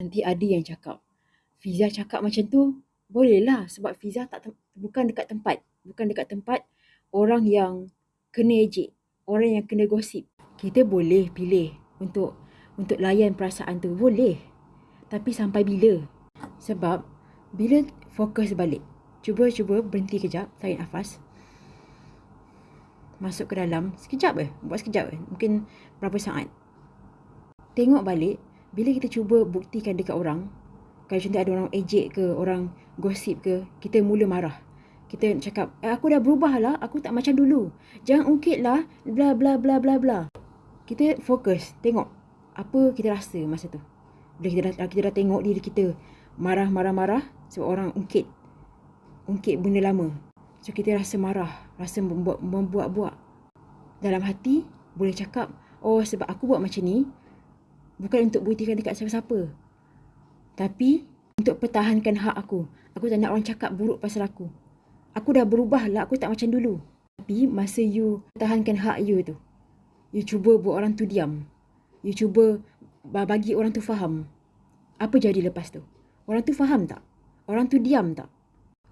Nanti ada yang cakap, Fiza cakap macam tu, bolehlah sebab Fiza bukan dekat tempat. Bukan dekat tempat orang yang kena ejek, orang yang kena gosip. Kita boleh pilih untuk layan perasaan tu, boleh. Tapi sampai bila? Sebab bila fokus balik, cuba berhenti kejap, tarik nafas. Masuk ke dalam, sekejap buat sekejap mungkin berapa saat. Tengok balik, bila kita cuba buktikan dekat orang, kalau contoh ada orang ejek ke, orang gosip ke, kita mula marah. Kita cakap, aku dah berubah lah, aku tak macam dulu. Jangan ungkit lah, bla bla bla bla bla. Kita fokus, tengok apa kita rasa masa tu. Bila kita dah tengok diri kita marah sebab orang ungkit benda lama. So kita rasa marah, rasa membuat-buat. Dalam hati boleh cakap, oh sebab aku buat macam ni, bukan untuk buktikan dekat siapa-siapa, tapi untuk pertahankan hak aku. Aku tak nak orang cakap buruk pasal aku. Aku dah berubah lah, aku tak macam dulu. Tapi masa you pertahankan hak you tu, you cuba buat orang tu diam. You cuba bagi orang tu faham. Apa jadi lepas tu? Orang tu faham tak? Orang tu diam tak?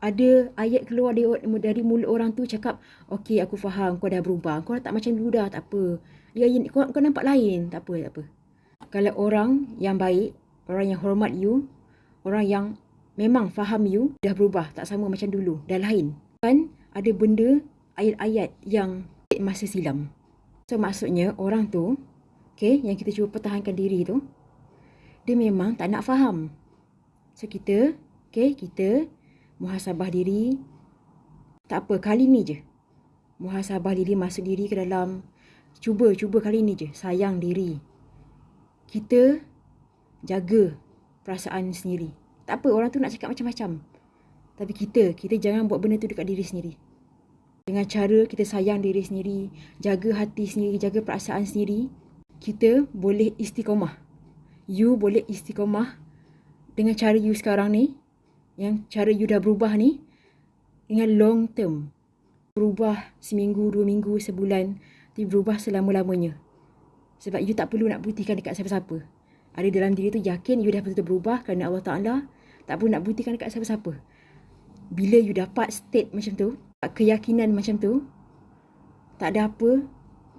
Ada ayat keluar dari mulut orang tu cakap, okey aku faham, kau dah berubah. Kau dah tak macam dulu dah, tak apa. Ya, kau nampak lain, tak apa. Kalau orang yang baik, orang yang hormat you, orang yang memang faham you, dah berubah, tak sama macam dulu, dah lain. Kan ada benda, ayat-ayat yang masa silam. So maksudnya orang tu, yang kita cuba pertahankan diri tu, dia memang tak nak faham. So kita muhasabah diri. Tak apa, kali ni je. Muhasabah diri, masuk diri ke dalam. Cuba kali ni je, sayang diri. Kita jaga perasaan sendiri. Tak apa, orang tu nak cakap macam-macam. Tapi kita jangan buat benda tu dekat diri sendiri. Dengan cara kita sayang diri sendiri, jaga hati sendiri, jaga perasaan sendiri, kita boleh istiqomah. You boleh istiqomah dengan cara you sekarang ni, yang cara you dah berubah ni, dengan long term. Berubah seminggu, 2 minggu, sebulan, tapi berubah selama-lamanya. Sebab you tak perlu nak buktikan dekat siapa-siapa. Ada dalam diri tu yakin you dah betul-betul berubah kerana Allah Ta'ala. Tak perlu nak buktikan dekat siapa-siapa. Bila you dapat state macam tu, keyakinan macam tu, tak ada apa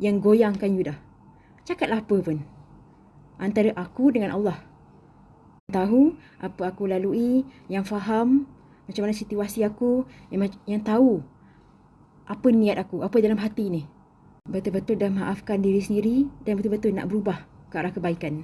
yang goyangkan you dah. Cakaplah apa pun. Antara aku dengan Allah. Tahu apa aku lalui, yang faham macam mana situasi aku, yang tahu apa niat aku, apa dalam hati ni. Betul-betul dah maafkan diri sendiri dan betul-betul nak berubah ke arah kebaikan.